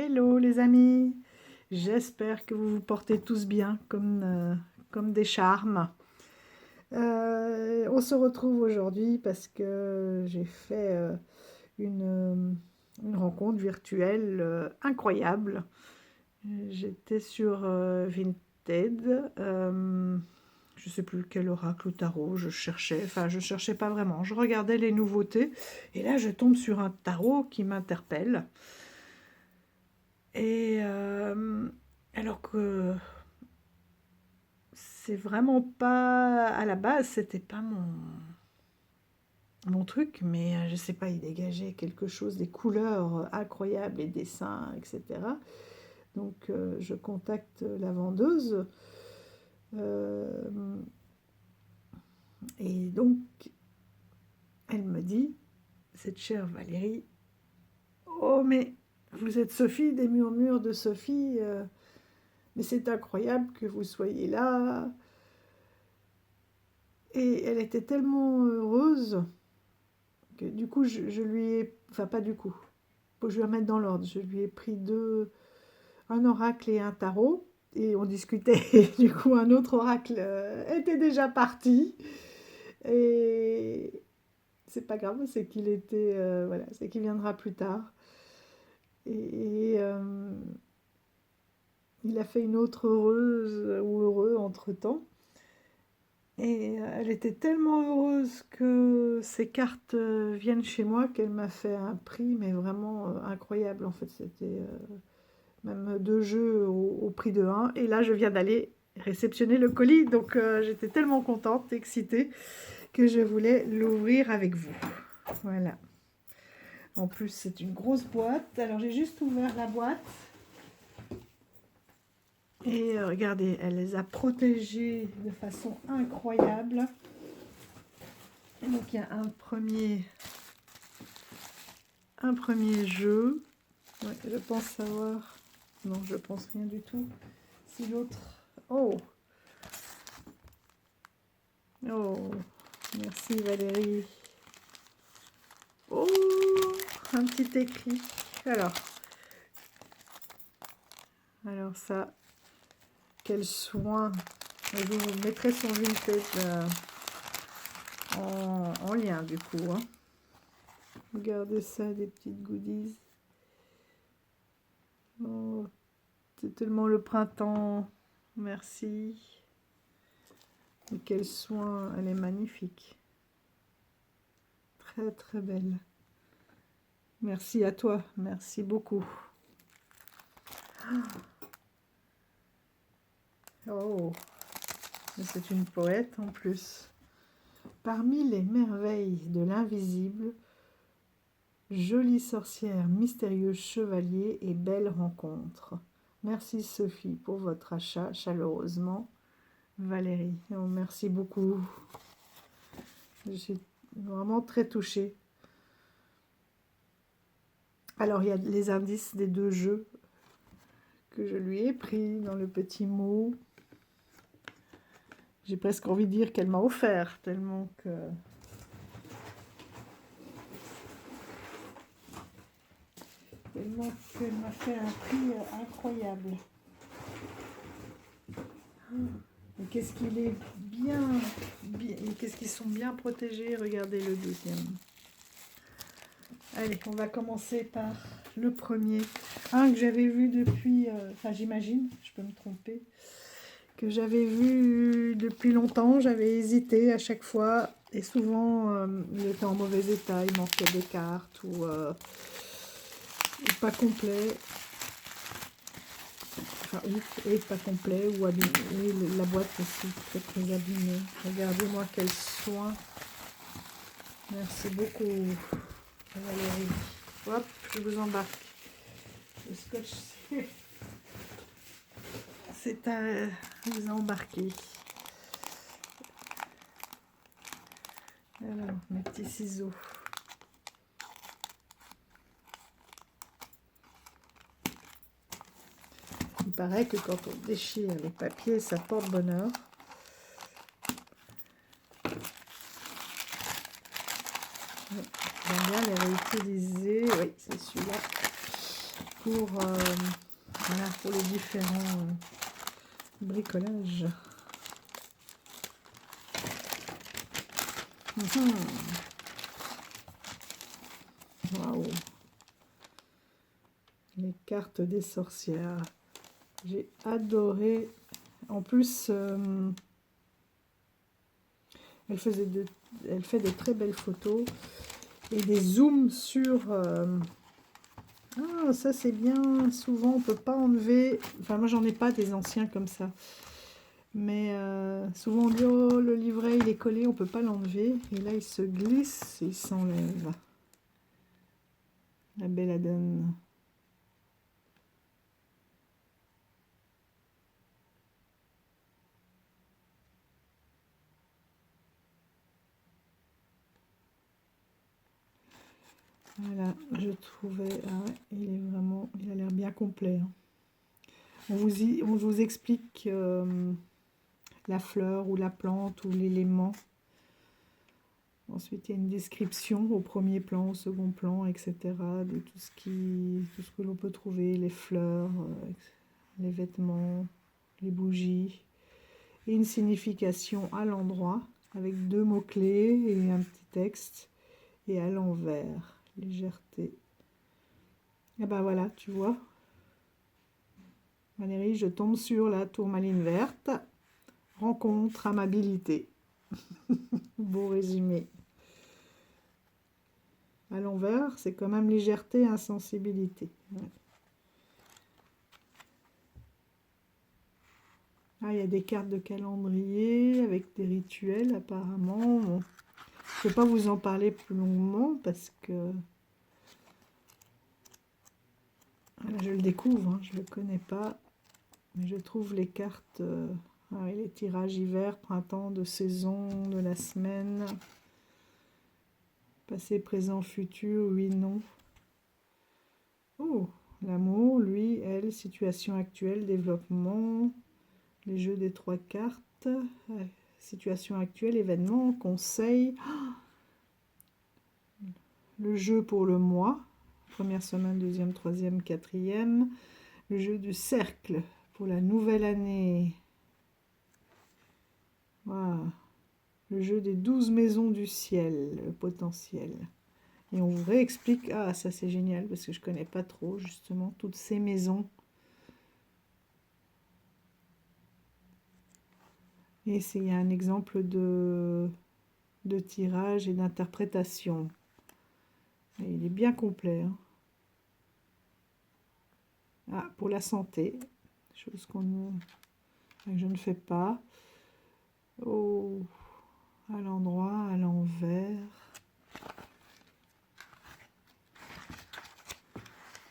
Hello les amis, j'espère que vous vous portez tous bien comme des charmes. On se retrouve aujourd'hui parce que j'ai fait une rencontre virtuelle incroyable. J'étais sur Vinted, je sais plus quel oracle ou tarot je cherchais, enfin je cherchais pas vraiment, je regardais les nouveautés et là je tombe sur un tarot qui m'interpelle. Et alors que c'est vraiment pas à la base, c'était pas mon truc, mais je sais pas, il dégageait quelque chose, des couleurs incroyables, les dessins, etc. Donc je contacte la vendeuse euh, et donc elle me dit, cette chère Valérie, oh mais vous êtes Sophie, des murmures de Sophie, mais c'est incroyable que vous soyez là. Et elle était tellement heureuse que du coup, je lui ai... Enfin, pas du coup. Faut que je vais remettre dans l'ordre. Je lui ai pris un oracle et un tarot. Et on discutait. Et du coup, un autre oracle était déjà parti. Et c'est pas grave, c'est qu'il était... voilà, c'est qu'il viendra plus tard. Et il a fait une autre heureuse ou heureux entre-temps. Et elle était tellement heureuse que ces cartes viennent chez moi qu'elle m'a fait un prix, mais vraiment incroyable. En fait, c'était même deux jeux au prix de un. Et là, je viens d'aller réceptionner le colis. Donc, j'étais tellement contente, excitée, que je voulais l'ouvrir avec vous. Voilà. En plus, c'est une grosse boîte. Alors, j'ai juste ouvert la boîte. Et regardez, elle les a protégées de façon incroyable. Et donc il y a un premier jeu. Ouais, je pense savoir. Non, je pense rien du tout. Si l'autre. Oh! Oh! Merci Valérie. Oh! Un petit écrit. Alors ça, quel soin. Je vous mettrai son vintage en lien du coup. Hein. Regardez ça, des petites goodies. Oh, c'est tellement le printemps. Merci. Et quel soin, elle est magnifique. Très très belle. Merci à toi, merci beaucoup. Oh, c'est une poète en plus. Parmi les merveilles de l'invisible, jolie sorcière, mystérieux chevalier et belle rencontre. Merci Sophie pour votre achat, chaleureusement. Valérie, oh, merci beaucoup. Je suis vraiment très touchée. Alors, il y a les indices des deux jeux que je lui ai pris dans le petit mot. J'ai presque envie de dire qu'elle m'a offert, tellement qu'elle m'a fait un prix incroyable. Et qu'est-ce qu'il est qu'est-ce qu'ils sont bien protégés. Regardez le deuxième. Allez, on va commencer par le premier. Un que j'avais vu depuis, enfin j'imagine, je peux me tromper, que j'avais vu depuis longtemps, j'avais hésité à chaque fois, et souvent il était en mauvais état, il manquait des cartes ou pas complet, enfin et pas complet ou abîmé, et la boîte aussi très très abîmée. Regardez-moi quel soin. Merci beaucoup Valérie. Hop, je vous embarque. Le scotch, c'est à vous embarquer. Alors, mes petits ciseaux. Il paraît que quand on déchire les papiers, ça porte bonheur. J'aime bien les réutiliser. Oui, c'est celui-là. voilà, pour les différents bricolages. Mhm. Waouh! Les cartes des sorcières. J'ai adoré. En plus, elle fait de très belles photos et des zooms sur... Ah, ça c'est bien. Souvent, on peut pas enlever... Enfin, moi, j'en ai pas des anciens comme ça. Mais souvent, on dit, oh, le livret, il est collé, on peut pas l'enlever. Et là, il se glisse et il s'enlève. La belladone. Voilà, je trouvais... Ah ouais, il a l'air bien complet. Hein. On vous explique la fleur ou la plante ou l'élément. Ensuite, il y a une description au premier plan, au second plan, etc. de tout ce que l'on peut trouver, les fleurs, les vêtements, les bougies. Et une signification à l'endroit avec 2 mots-clés et un petit texte. Et à l'envers, légèreté. Et ben voilà, tu vois. Valérie, je tombe sur la tourmaline verte. Rencontre, amabilité. Beau résumé. À l'envers, c'est quand même légèreté, insensibilité. Ouais. Ah, il y a des cartes de calendrier avec des rituels apparemment. Bon, je ne vais pas vous en parler plus longuement parce que voilà, je le découvre, hein, je ne le connais pas. Mais je trouve les cartes, les tirages hiver, printemps, de saison, de la semaine, passé, présent, futur, oui, non. Oh, l'amour, lui, elle, situation actuelle, développement, les jeux des 3 cartes, situation actuelle, événement, conseil, le jeu pour le mois, première semaine, deuxième, troisième, quatrième, le jeu du cercle pour la nouvelle année. Voilà. Le jeu des 12 maisons du ciel, le potentiel. Et on vous réexplique, ah ça c'est génial parce que je connais pas trop justement toutes ces maisons. Et il y a un exemple de tirage et d'interprétation. Et il est bien complet. Hein. Ah, pour la santé, chose que je ne fais pas. Oh, à l'endroit, à l'envers.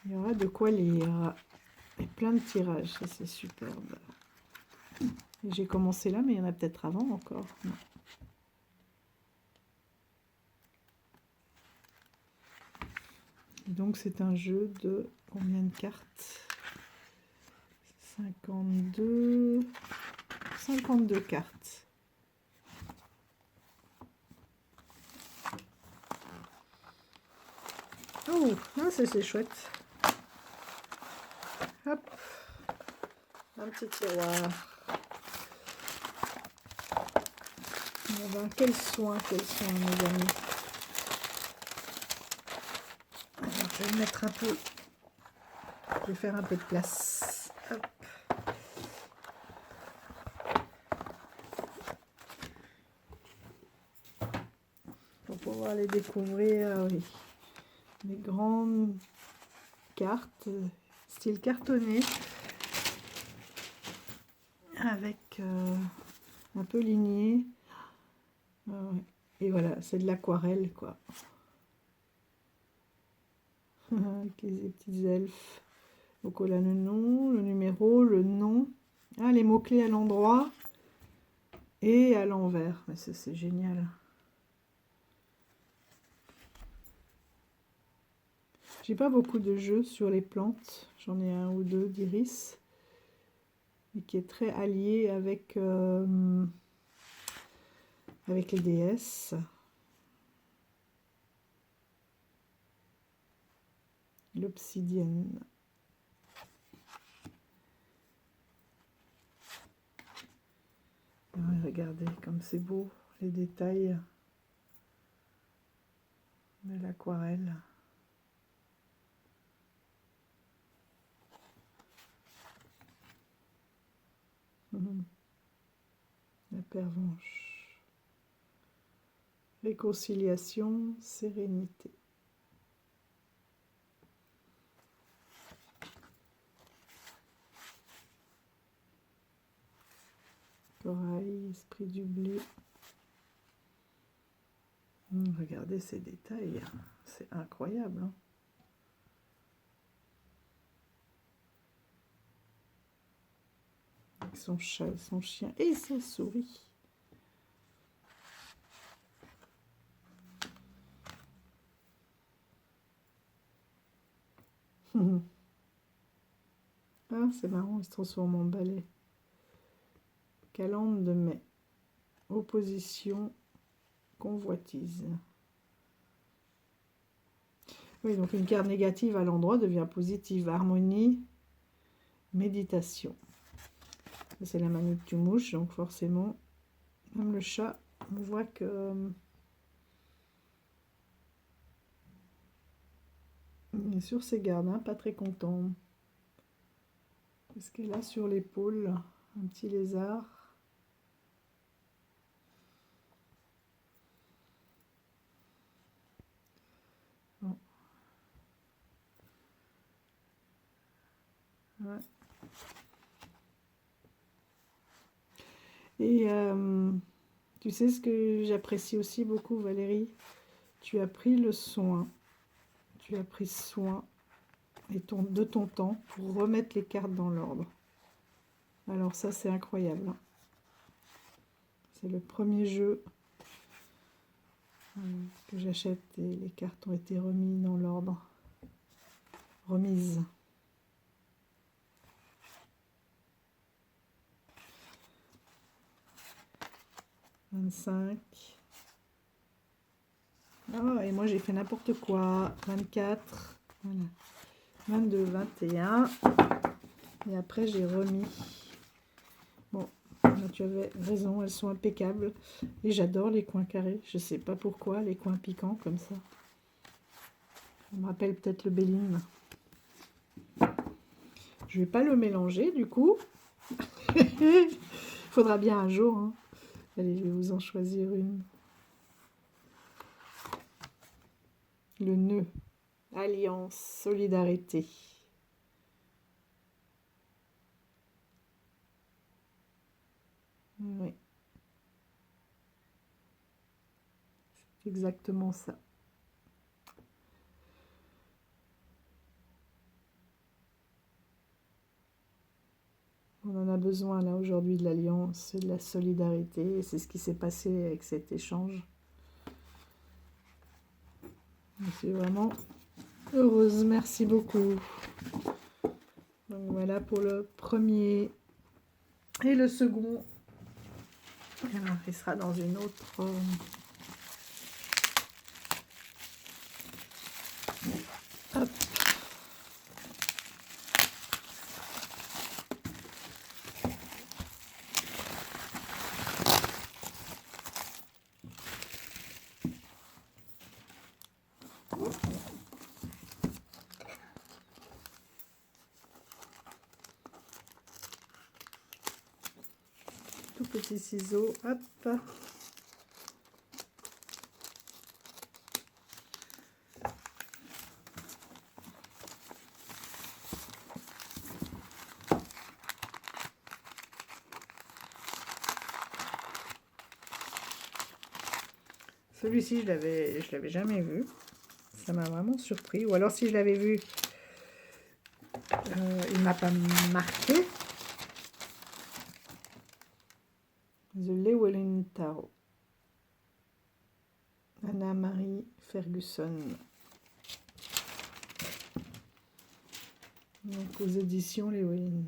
Il y aura de quoi lire. Et plein de tirages, ça c'est superbe. J'ai commencé là, mais il y en a peut-être avant encore. Non. Donc c'est un jeu de combien de cartes? 52 cartes. Oh, ah, ça c'est chouette. Hop, un petit tiroir. Oh ben, quel soin, mes amis. Alors, je vais mettre un peu, je vais faire un peu de place. Hop. Pour pouvoir les découvrir, oui. Des grandes cartes, style cartonné, avec un peu ligné. Et voilà, c'est de l'aquarelle, quoi. Avec les petits elfes. Donc on a le nom, le numéro, le nom. Ah, les mots-clés à l'endroit et à l'envers. Mais ça, c'est génial. J'ai pas beaucoup de jeux sur les plantes. J'en ai un ou deux d'iris. Et qui est très allié avec les déesses. L'obsidienne. regardez comme c'est beau, les détails de l'aquarelle. La pervenche. Réconciliation, sérénité. Corail, esprit du blé. Regardez ces détails, c'est incroyable. Hein. Avec son chat, son chien et sa souris. Ah, c'est marrant, il se transforme en balai. Calandre de mai. Opposition, convoitise. Oui, donc une carte négative à l'endroit devient positive. Harmonie, méditation. C'est la manip du mouche, donc forcément, même le chat, on voit que il est sur ses gardes, hein, pas très content. Qu'est-ce qu'il a sur l'épaule? Un petit lézard. Bon. Ouais. Et tu sais ce que j'apprécie aussi beaucoup, Valérie? Tu as pris le soin, tu as pris soin de ton temps pour remettre les cartes dans l'ordre. Alors ça, c'est incroyable. C'est le premier jeu que j'achète et les cartes ont été remises dans l'ordre. Remises. « 25. Ah, et moi j'ai fait n'importe quoi. 24. Voilà. 22, 21. Et après j'ai remis. Bon, là, tu avais raison, elles sont impeccables. Et j'adore les coins carrés. Je sais pas pourquoi, les coins piquants comme ça. Ça me rappelle peut-être le Béline. Je vais pas le mélanger du coup. Il faudra bien un jour. Hein. Allez, je vais vous en choisir une. Le nœud. Alliance, solidarité. Oui. C'est exactement ça. On en a besoin là aujourd'hui de l'alliance et de la solidarité. C'est ce qui s'est passé avec cet échange. Je suis vraiment heureuse. Merci beaucoup. Donc voilà pour le premier. Et le second, alors, il sera dans une autre... Hop. Tout petit ciseau, hop. Celui-ci, je l'avais jamais vu. Ça m'a vraiment surpris. Ou alors, si je l'avais vu, il m'a pas marqué. The Llewellyn Tarot. Anna-Marie Ferguson. Donc, aux éditions Llewellyn.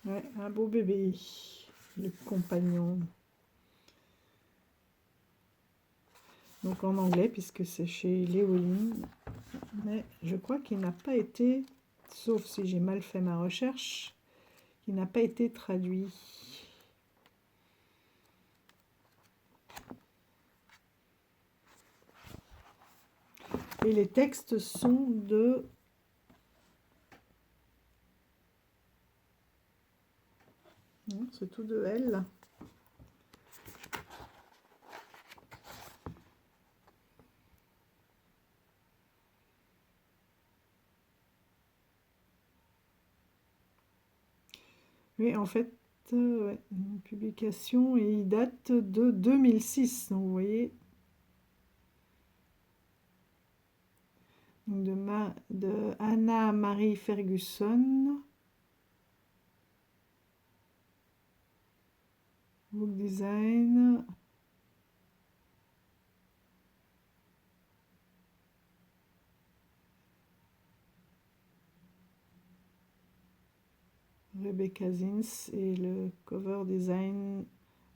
Ouais, un beau bébé, le compagnon. Donc en anglais, puisque c'est chez Léoline. Mais je crois qu'il n'a pas été, sauf si j'ai mal fait ma recherche, il n'a pas été traduit. Et les textes sont de... C'est tout de elle. Oui, en fait, ouais, une publication, et il date de 2006. Donc vous voyez, de Anna Marie Ferguson. Book design. Rebecca Zins et le cover design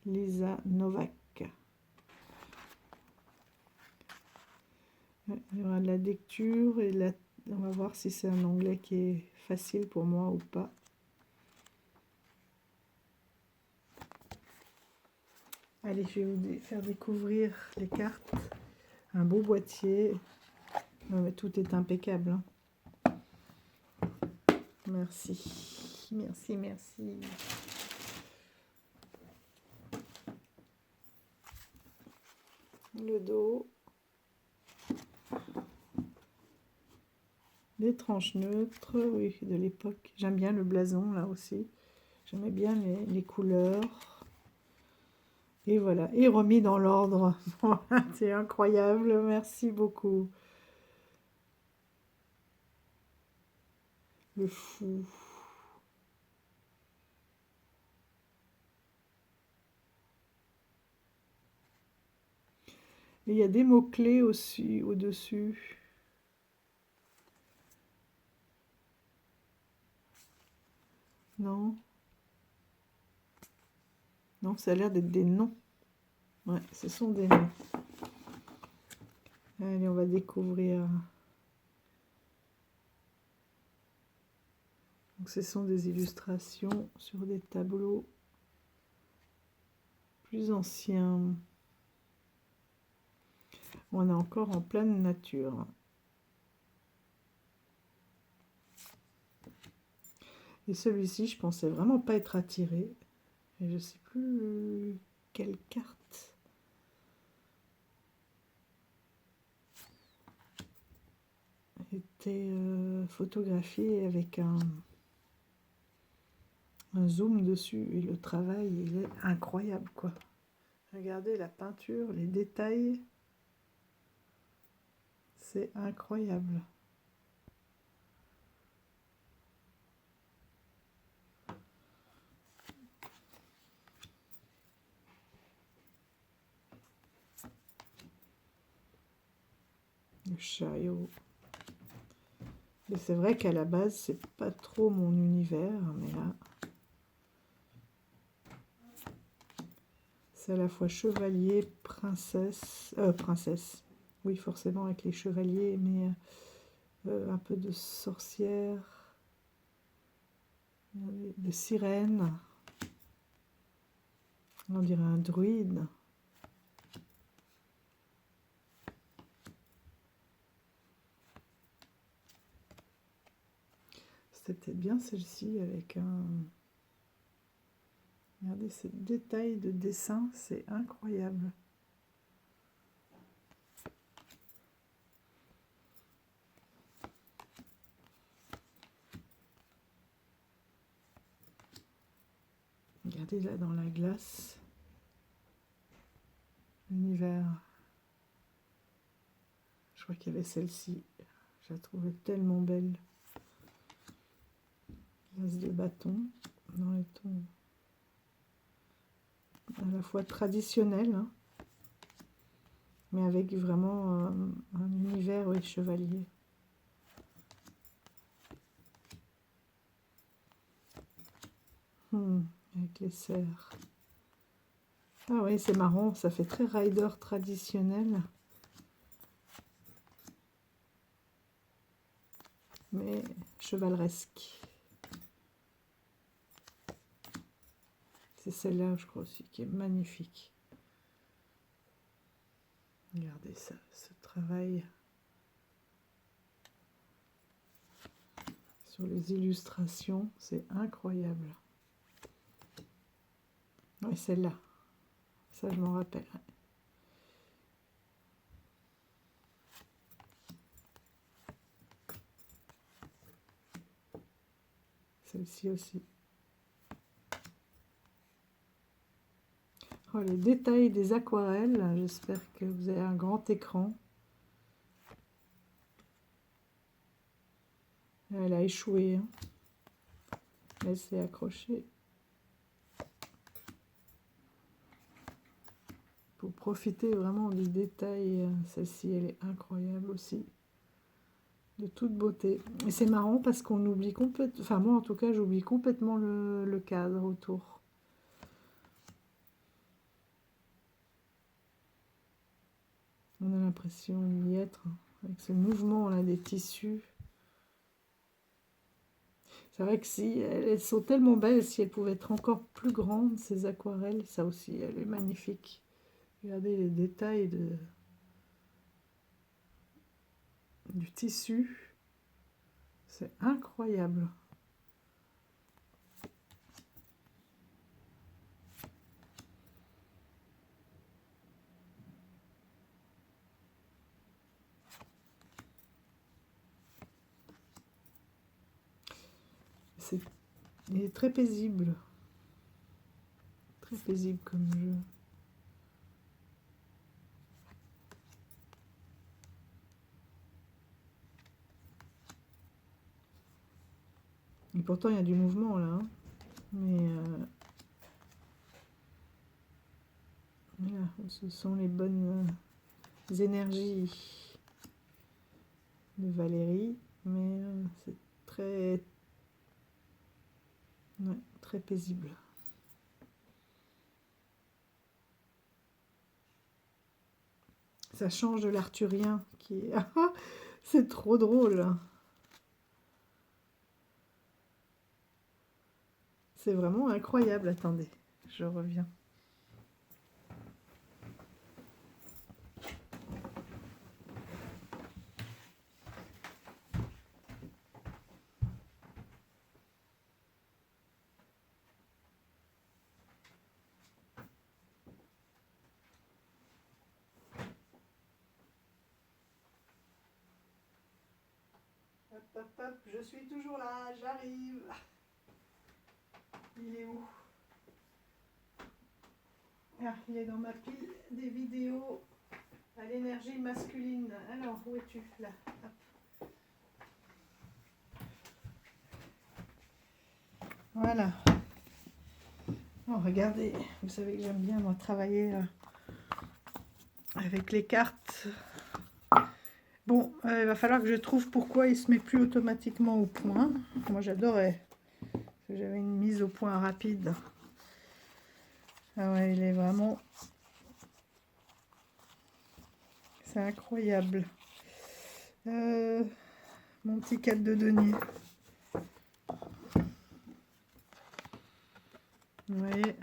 Lisa Novak. Il y aura de la lecture et on va voir si c'est un anglais qui est facile pour moi ou pas. Allez, je vais vous faire découvrir les cartes. Un beau boîtier. Mais tout est impeccable. Hein. Merci. Merci, merci. Le dos. Les tranches neutres, oui, de l'époque. J'aime bien le blason, là aussi. J'aimais bien les couleurs. Et voilà, et remis dans l'ordre. C'est incroyable, merci beaucoup. Le fou. Et il y a des mots-clés aussi au-dessus. Non. Non, ça a l'air d'être des noms. Ouais, ce sont des noms. Allez, on va découvrir. Donc, ce sont des illustrations sur des tableaux plus anciens. On est encore en pleine nature. Et celui-ci, je pensais vraiment pas être attirée. Et je sais plus quelle carte. Était photographiée avec un zoom dessus. Et le travail, il est incroyable, quoi. Regardez la peinture, les détails. C'est incroyable. Le chariot. Et c'est vrai qu'à la base, c'est pas trop mon univers, mais là, c'est à la fois chevalier, princesse, princesse. Oui, forcément avec les chevaliers, mais un peu de sorcière, de sirène. On dirait un druide. C'était peut-être bien celle-ci avec un... Regardez ces détails de dessin, c'est incroyable. Regardez là dans la glace. L'univers. Je crois qu'il y avait celle-ci. Je la trouvais tellement belle. L'as de bâton dans les tons à la fois traditionnels, hein, mais avec vraiment un univers chevalier. Avec les cerfs. Ah oui, c'est marrant, ça fait très rider traditionnel. chevaleresque. C'est celle-là, je crois aussi, qui est magnifique. Regardez ça, ce travail sur les illustrations, c'est incroyable. Oui, celle-là, ça je m'en rappelle. Celle-ci aussi. Oh, les détails des aquarelles, j'espère que vous avez un grand écran. Elle a échoué, hein. Elle s'est accrochée. Pour profiter vraiment du détail, celle-ci elle est incroyable aussi. De toute beauté. Et c'est marrant parce qu'on oublie complètement, enfin moi en tout cas j'oublie complètement le cadre autour. On a l'impression d'y être, hein, avec ce mouvement là des tissus. C'est vrai que si elles sont tellement belles, si elles pouvaient être encore plus grandes, ces aquarelles, ça aussi, elle est magnifique. Regardez les détails du tissu, c'est incroyable. Il est très paisible comme jeu. Et pourtant il y a du mouvement là, hein. Mais là, ce sont les bonnes énergies de Valérie, mais c'est très, ouais, très paisible. Ça change de l'arthurien qui est... c'est trop drôle. C'est vraiment incroyable. Attendez, je reviens. Hop, hop, hop, je suis toujours là, j'arrive. Il est où? Ah, il est dans ma pile des vidéos à l'énergie masculine. Alors, où es-tu? Là. Hop. Voilà. Oh, regardez, vous savez que j'aime bien moi travailler avec les cartes. Bon, il va falloir que je trouve pourquoi il se met plus automatiquement au point. Moi j'adorais. J'avais une mise au point rapide. Ah ouais, il est vraiment... C'est incroyable. Mon petit 4 de denier. Vous voyez,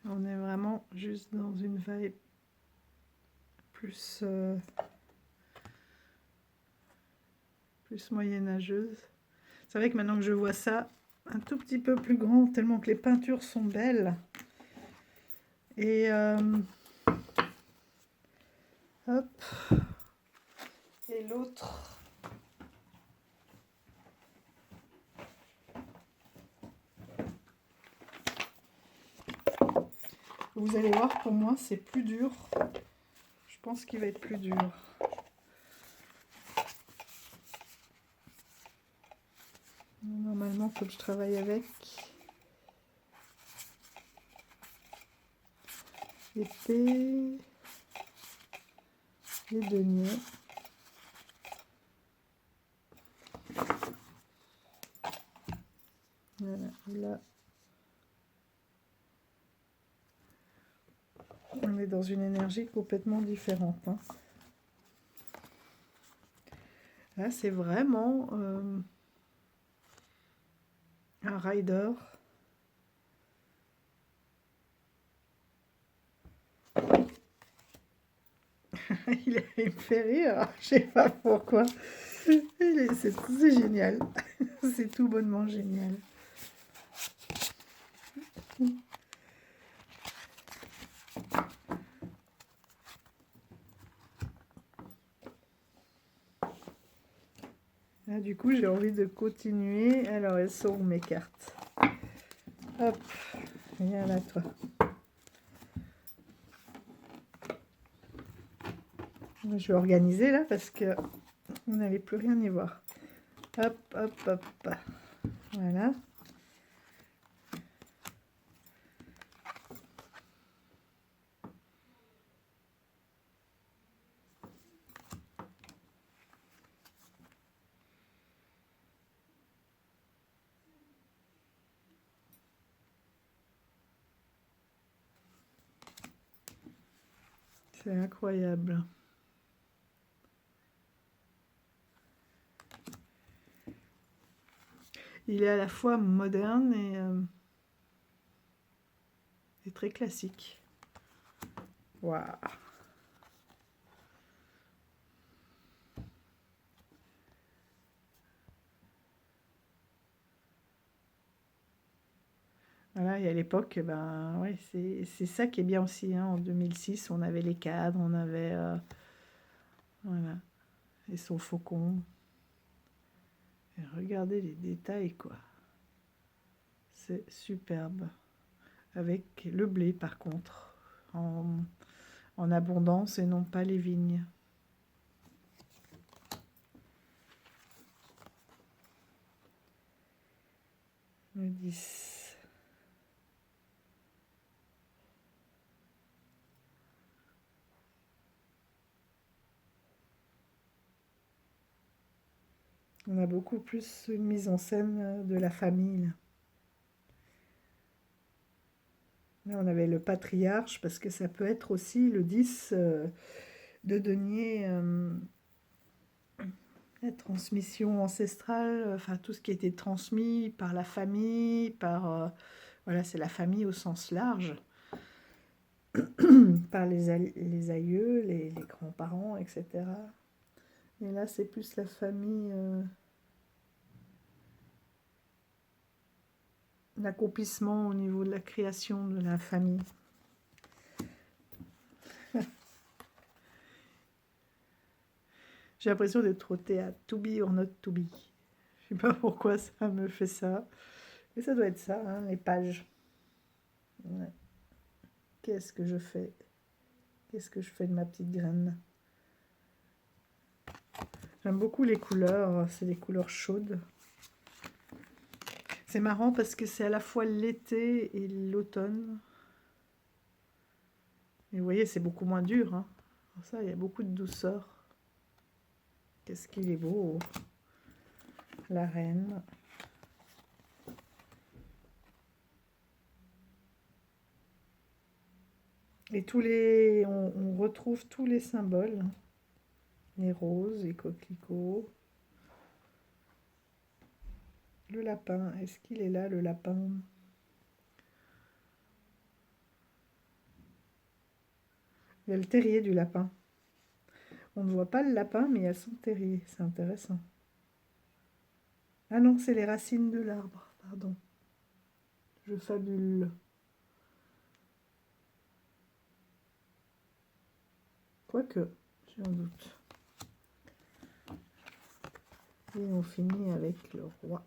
on est vraiment juste dans une vibe plus, plus moyenâgeuse. C'est vrai que maintenant que je vois ça un tout petit peu plus grand, tellement que les peintures sont belles. Et hop. Et l'autre. Vous allez voir, pour moi, c'est plus dur. Je pense qu'il va être plus dur. Normalement, il faut que je travaille avec. Épée. Les deniers. Voilà, là. On est dans une énergie complètement différente, hein. Là, c'est vraiment un rider. Il me fait rire, je sais pas pourquoi. C'est génial. C'est tout bonnement génial. Là, du coup, j'ai envie de continuer. Alors, elles sont où mes cartes? Hop, viens là, toi. Je vais organiser là parce que vous n'allez plus rien y voir. Hop, hop, hop. Voilà. C'est incroyable. Il est à la fois moderne et très classique. Waouh! Voilà, et à l'époque, ben ouais, c'est ça qui est bien aussi. Hein. En 2006, on avait les cadres, on avait voilà, et son faucon. Et regardez les détails, quoi. C'est superbe. Avec le blé, par contre, en abondance et non pas les vignes. Le 10. On a beaucoup plus une mise en scène de la famille. Là, on avait le patriarche, parce que ça peut être aussi le 10 de denier, la transmission ancestrale, enfin tout ce qui était transmis par la famille, voilà, c'est la famille au sens large, par les aïeux, les grands-parents, etc. Et là, c'est plus la famille, l'accomplissement au niveau de la création de la famille. J'ai l'impression d'être au théâtre, to be or not to be. Je sais pas pourquoi ça me fait ça. Mais ça doit être ça, hein, les pages. Ouais. Qu'est-ce que je fais? Qu'est-ce que je fais de ma petite graine? J'aime beaucoup les couleurs, c'est des couleurs chaudes. C'est marrant parce que c'est à la fois l'été et l'automne. Et vous voyez, c'est beaucoup moins dur. Hein. Pour ça, il y a beaucoup de douceur. Qu'est-ce qu'il est beau. La reine. Et on retrouve tous les symboles. Les roses, les coquelicots. Le lapin, est-ce qu'il est là, le lapin? Il y a le terrier du lapin. On ne voit pas le lapin, mais il y a son terrier. C'est intéressant. Ah non, c'est les racines de l'arbre. Pardon. Je fabule. Quoique, j'ai un doute. Et on finit avec le roi.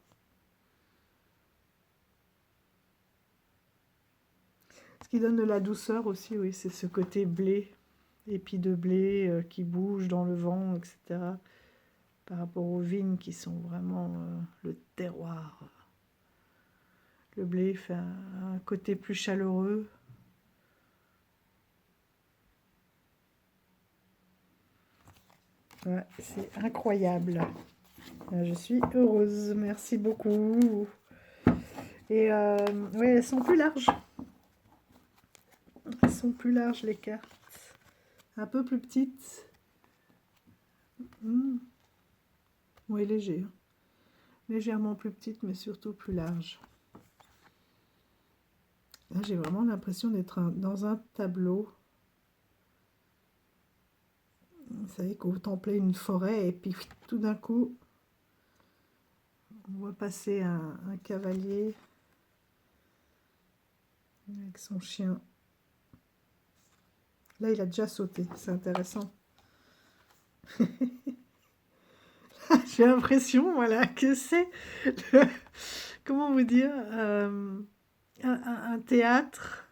Ce qui donne de la douceur aussi, oui, c'est ce côté blé, épis de blé qui bouge dans le vent, etc. Par rapport aux vignes qui sont vraiment le terroir. Le blé fait un côté plus chaleureux. Ouais, c'est incroyable. Je suis heureuse, merci beaucoup. Et oui, elles sont plus larges. Elles sont plus larges les cartes. Un peu plus petites. Oui, léger, hein. Légèrement plus petite, mais surtout plus large. Là, j'ai vraiment l'impression d'être dans un tableau. Vous savez, qu'on contemplez une forêt et puis tout d'un coup, on voit passer un cavalier avec son chien. Là, il a déjà sauté, c'est intéressant. J'ai l'impression, voilà, que c'est, comment vous dire, un théâtre,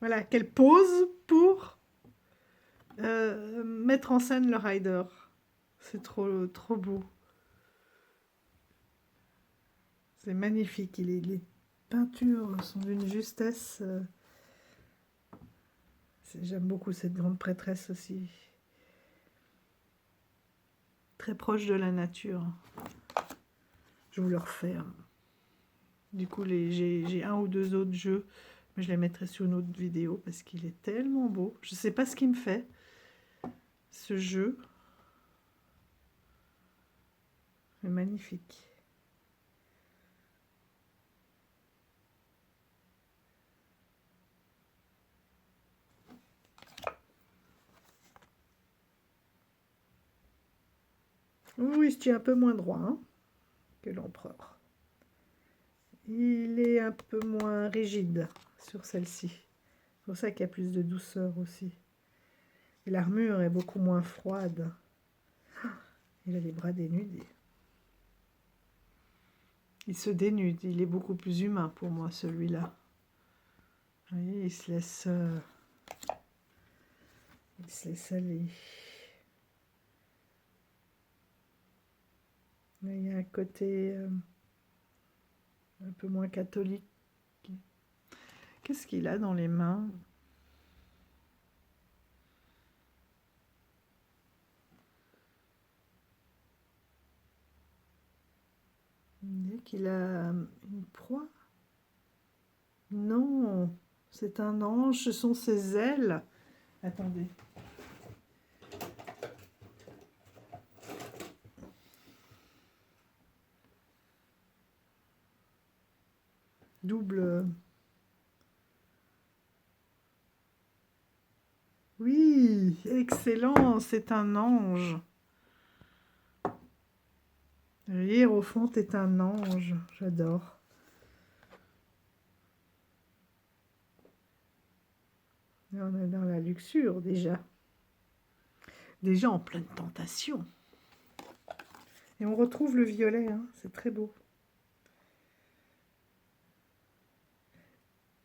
voilà, qu'elle pose pour mettre en scène le rider. C'est trop beau. C'est magnifique. Les peintures sont d'une justesse. J'aime beaucoup cette grande prêtresse aussi. Très proche de la nature. Je vous le refais, hein. Du coup, j'ai un ou deux autres jeux, mais je les mettrai sur une autre vidéo parce qu'il est tellement beau. Je ne sais pas ce qui me fait, ce jeu. C'est magnifique. Oui, il se tient un peu moins droit, hein, que l'empereur. Il est un peu moins rigide sur celle-ci. C'est pour ça qu'il y a plus de douceur aussi. Et l'armure est beaucoup moins froide. Il a les bras dénudés. Il se dénude, il est beaucoup plus humain pour moi, celui-là. Vous voyez, il se laisse aller. Là, il y a un côté un peu moins catholique. Qu'est-ce qu'il a dans les mains? On dirait qu'il a une proie. Non, c'est un ange, ce sont ses ailes. Attendez. Double. Oui, excellent, c'est un ange. Le hiérophante est un ange, j'adore. On est dans la luxure déjà. Déjà en pleine tentation. Et on retrouve le violet, hein, c'est très beau.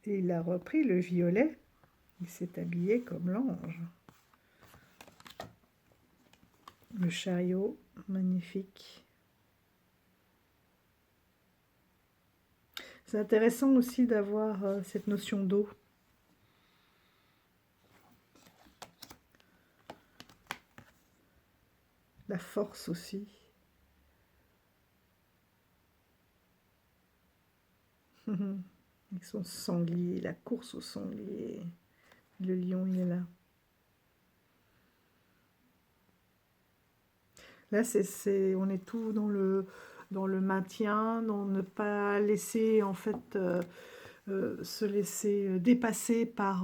Et il a repris le violet, il s'est habillé comme l'ange. Le chariot, magnifique. C'est intéressant aussi d'avoir cette notion d'eau. La force aussi. Avec son sanglier, la course au sanglier. Le lion, il est là. Là, on est tout dans le maintien, dans ne pas laisser, en fait, se laisser dépasser par,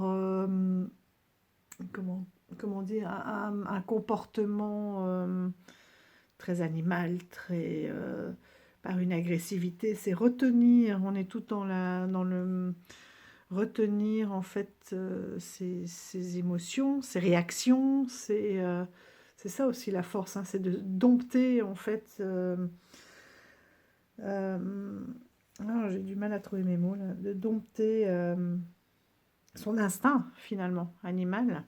comment dire, un comportement très animal, très par une agressivité. C'est retenir, on est tout dans le retenir, en fait, ses émotions, ses réactions, c'est ça aussi la force, hein, c'est de dompter, en fait. J'ai du mal à trouver mes mots là. De dompter son instinct, finalement, animal.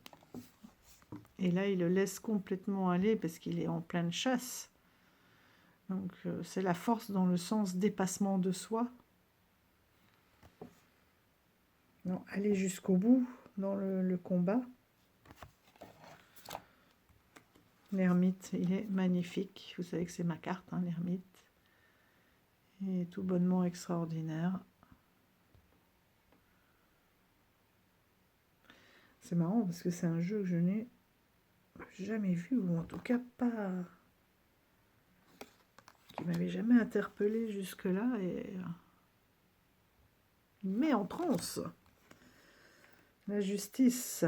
Et là, il le laisse complètement aller parce qu'il est en pleine chasse. Donc, c'est la force dans le sens dépassement de soi. Non, aller jusqu'au bout dans le combat. L'ermite, il est magnifique. Vous savez que c'est ma carte, hein, l'ermite. Il est tout bonnement extraordinaire. C'est marrant parce que c'est un jeu que je n'ai jamais vu, ou en tout cas pas qui m'avait jamais interpellée jusque-là, et il me met en transe. La justice.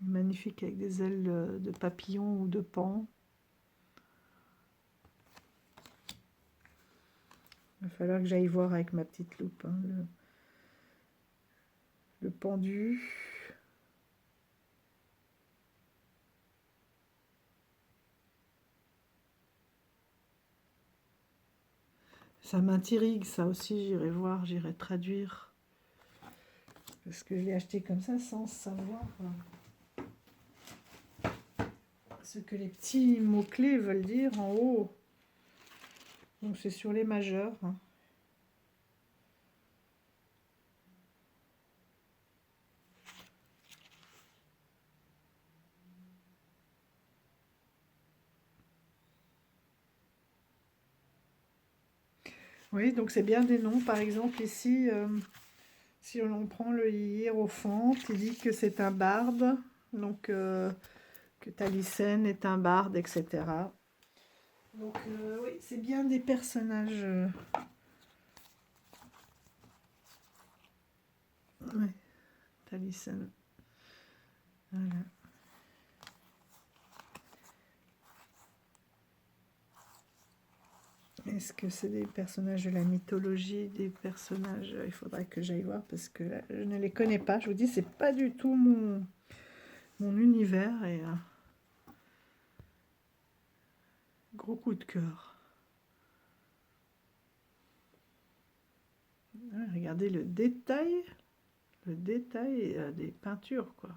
Magnifique avec des ailes de papillon ou de paon. Il va falloir que j'aille voir avec ma petite loupe, hein, le pendu. Ça m'intrigue, ça aussi, j'irai voir, j'irai traduire. Parce que je l'ai acheté comme ça sans savoir ce que les petits mots-clés veulent dire en haut. Donc c'est sur les majeurs. Hein. Oui, donc c'est bien des noms. Par exemple, ici, si on prend le hiérophante, il dit que c'est un barde, donc que Taliesin est un barde, etc. Donc oui, c'est bien des personnages. Ouais, Taliesin. Voilà. Est-ce que c'est des personnages de la mythologie, des personnages... Il faudra que j'aille voir parce que là, je ne les connais pas. Je vous dis, c'est pas du tout mon univers et gros coup de cœur. Ouais, regardez le détail des peintures, quoi.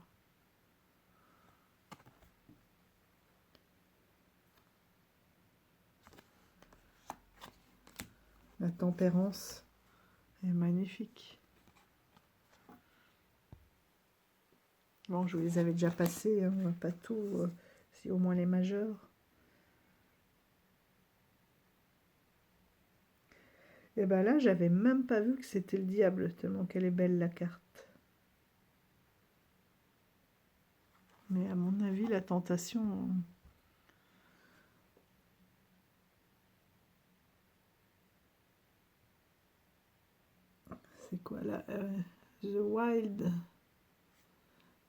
La tempérance est magnifique. Bon, je vous les avais déjà passés, hein, on va pas tout, si au moins les majeurs. Et ben là, j'avais même pas vu que c'était le diable, tellement qu'elle est belle la carte. Mais à mon avis, la tentation... C'est quoi là The Wild.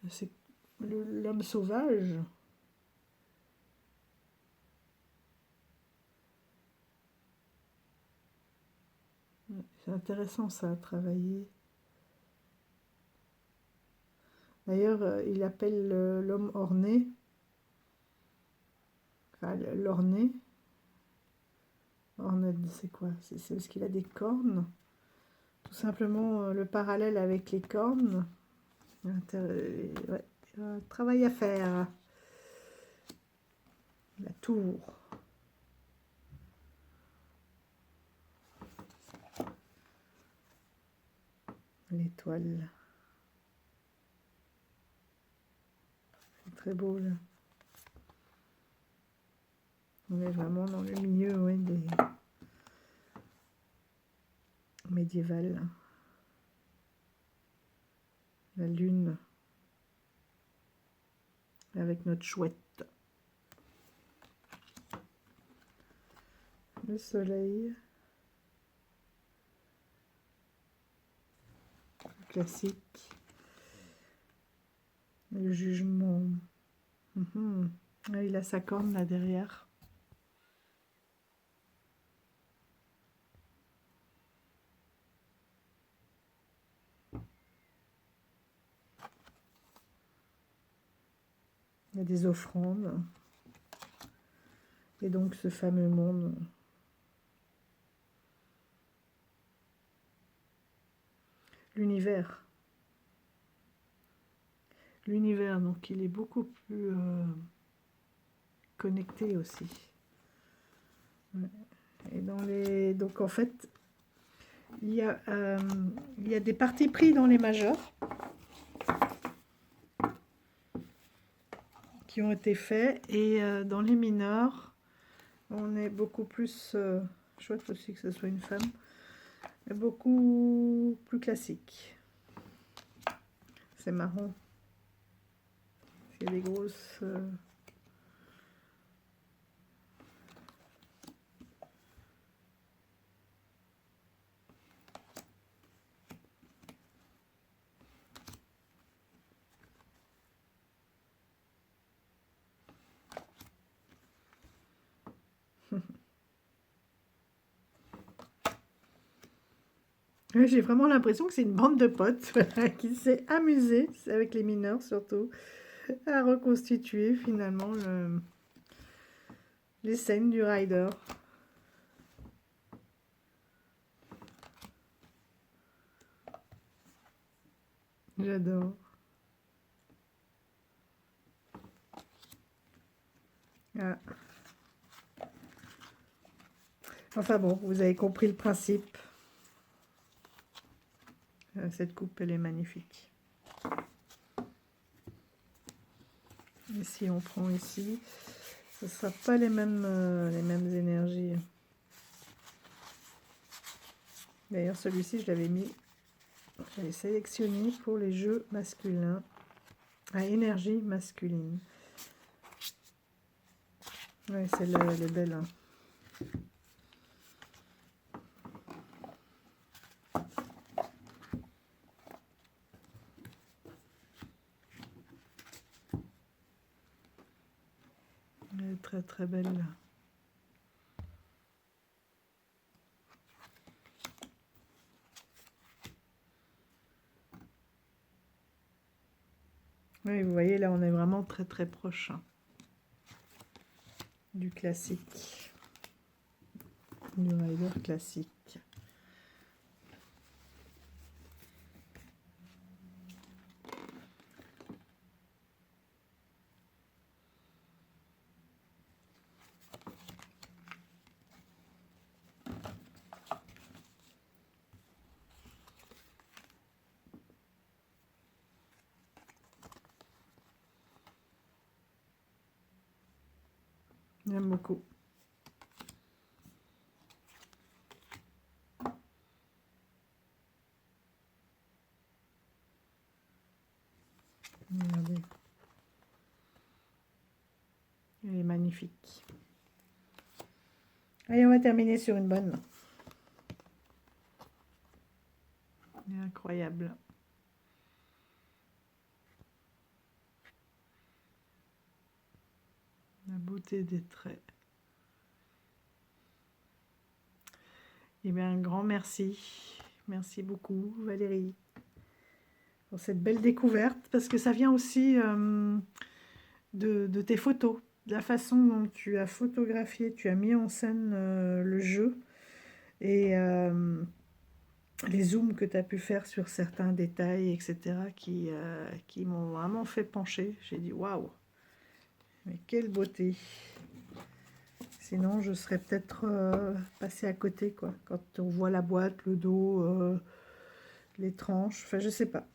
C'est l'homme sauvage. C'est intéressant ça à travailler. D'ailleurs, il appelle l'homme orné, enfin l'orné. Orné, c'est quoi? C'est parce qu'il a des cornes. Tout simplement le parallèle avec les cornes. Ouais, travail à faire. La tour. L'étoile. C'est très beau là. On est vraiment dans le milieu, ouais, des médiévales. La lune. Avec notre chouette. Le soleil. Classique. Le jugement. Ah, il a sa corne là derrière. Il y a des offrandes. Et donc ce fameux monde. L'univers. L'univers, donc il est beaucoup plus connecté aussi. Et donc en fait, il y a des partis pris dans les majeurs qui ont été faits, et dans les mineurs, on est beaucoup plus, chouette aussi que ce soit une femme, beaucoup plus classique. C'est marrant. Il y a des grosses Ouais, j'ai vraiment l'impression que c'est une bande de potes qui s'est amusée, avec les mineurs surtout, à reconstituer finalement les scènes du rider. J'adore. Ah. Enfin bon, vous avez compris le principe. Cette coupe, elle est magnifique. Et si on prend ici, ce ne sera pas les mêmes énergies. D'ailleurs, celui-ci, je l'avais mis, j'avais sélectionné pour les jeux masculins, à énergie masculine. Ouais, celle-là, elle est belle. Hein. Elle est très très belle. Oui, vous voyez, là, on est vraiment très très proche hein, du classique, du rider classique. J'aime beaucoup. Regardez. Elle est magnifique. Allez, on va terminer sur une bonne. Elle est incroyable. La beauté des traits. Eh bien, un grand merci. Merci beaucoup, Valérie, pour cette belle découverte, parce que ça vient aussi de tes photos, de la façon dont tu as photographié, tu as mis en scène le jeu, et les zooms que tu as pu faire sur certains détails, etc., qui m'ont vraiment fait pencher. J'ai dit, waouh, mais quelle beauté! Sinon, je serais peut-être passée à côté, quoi. Quand on voit la boîte, le dos, les tranches, enfin, je sais pas.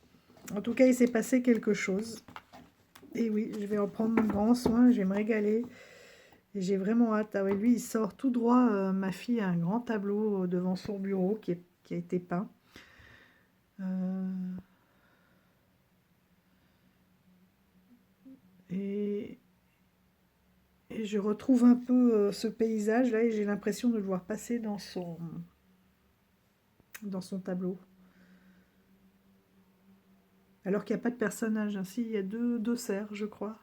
En tout cas, il s'est passé quelque chose. Et oui, je vais en prendre grand soin, je vais me régaler. Et j'ai vraiment hâte. Ah ouais, lui, il sort tout droit. Ma fille a un grand tableau devant son bureau qui a été peint. Et, et je retrouve un peu ce paysage-là et j'ai l'impression de le voir passer dans son tableau. Alors qu'il n'y a pas de personnage ainsi, il y a deux cerfs, je crois.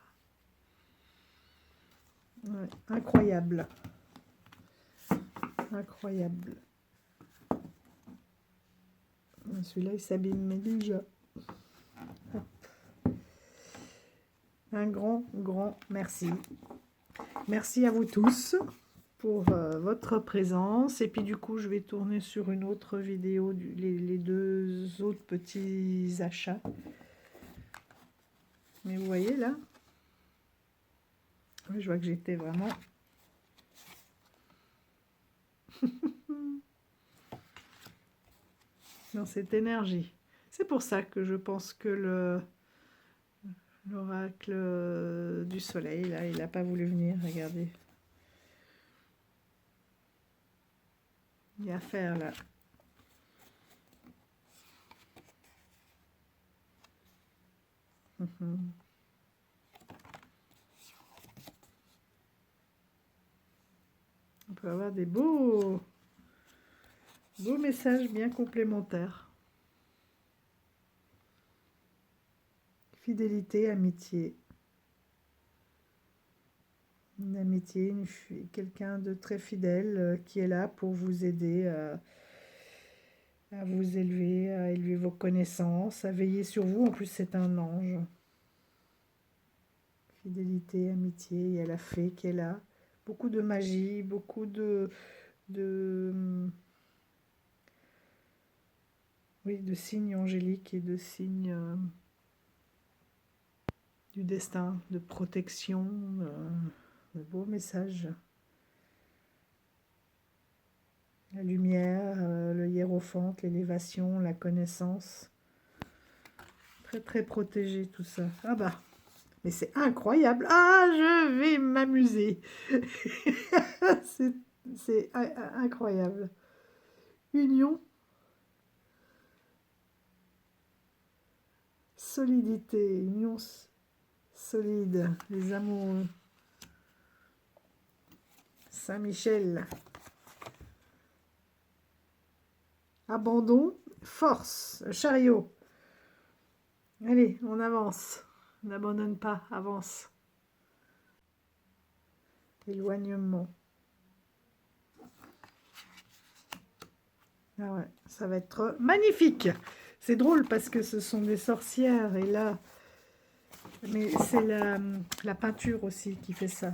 Ouais, incroyable. Incroyable. Celui-là, il s'abîme, mais déjà. Un grand, grand merci. Merci à vous tous pour votre présence. Et puis du coup, je vais tourner sur une autre vidéo, les deux autres petits achats. Mais vous voyez là, je vois que j'étais vraiment... dans cette énergie. C'est pour ça que je pense que l'oracle du soleil, là, il n'a pas voulu venir, regardez. Il y a à faire là. On peut avoir des beaux messages bien complémentaires. Fidélité, amitié. Une amitié, quelqu'un de très fidèle qui est là pour vous aider à vous élever, à élever vos connaissances, à veiller sur vous. En plus, c'est un ange. Fidélité, amitié, il y a la fée qui est là. Beaucoup de magie, beaucoup de, oui, de signes angéliques et de signes du destin, de protection, de beaux messages. La lumière, le hiérophante, l'élévation, la connaissance. Très très protégé tout ça. Ah bah, mais c'est incroyable. Ah, je vais m'amuser. C'est incroyable. Union, solidité, union solide, les amoureux. Saint-Michel. Abandon, force, chariot. Allez, on avance. N'abandonne pas, avance. Éloignement. Ah ouais, ça va être magnifique. C'est drôle parce que ce sont des sorcières et là, mais c'est la peinture aussi qui fait ça.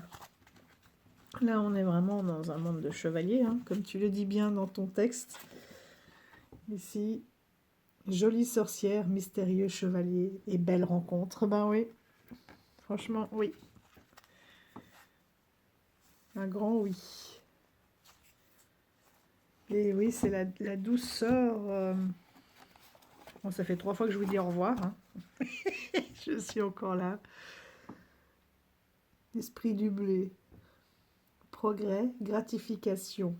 Là, on est vraiment dans un monde de chevaliers, hein, comme tu le dis bien dans ton texte. Ici, jolie sorcière, mystérieux chevalier et belle rencontre. Ben oui, franchement, oui. Un grand oui. Et oui, c'est la douceur. Bon, ça fait 3 fois que je vous dis au revoir. Hein. Je suis encore là. Esprit du blé. Progrès, gratification.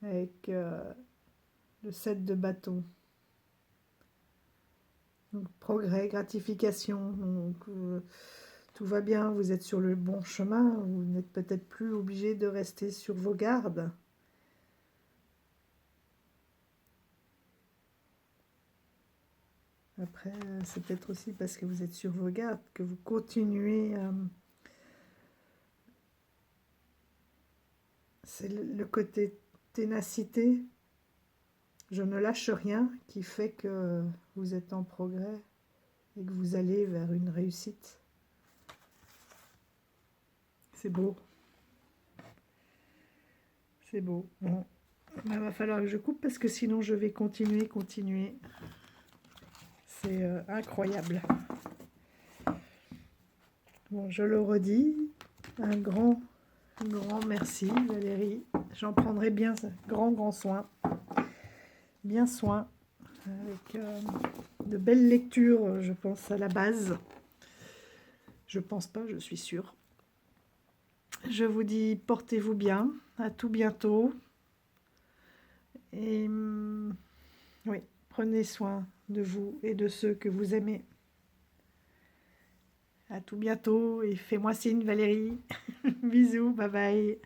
Avec le 7 de bâton. Donc, progrès, gratification. Donc, tout va bien, vous êtes sur le bon chemin. Vous n'êtes peut-être plus obligé de rester sur vos gardes. Après, c'est peut-être aussi parce que vous êtes sur vos gardes que vous continuez. C'est le côté ténacité, je ne lâche rien, qui fait que vous êtes en progrès et que vous allez vers une réussite. C'est beau. C'est beau. Bon, il va falloir que je coupe parce que sinon je vais continuer. C'est incroyable. Bon, je le redis, un grand merci Valérie. J'en prendrai bien grand soin. Bien soin. Avec de belles lectures, je pense, à la base. Je pense pas, je suis sûre. Je vous dis, portez-vous bien. À tout bientôt. Et oui, prenez soin de vous et de ceux que vous aimez. À tout bientôt et fais-moi signe Valérie. Bisous, bye bye.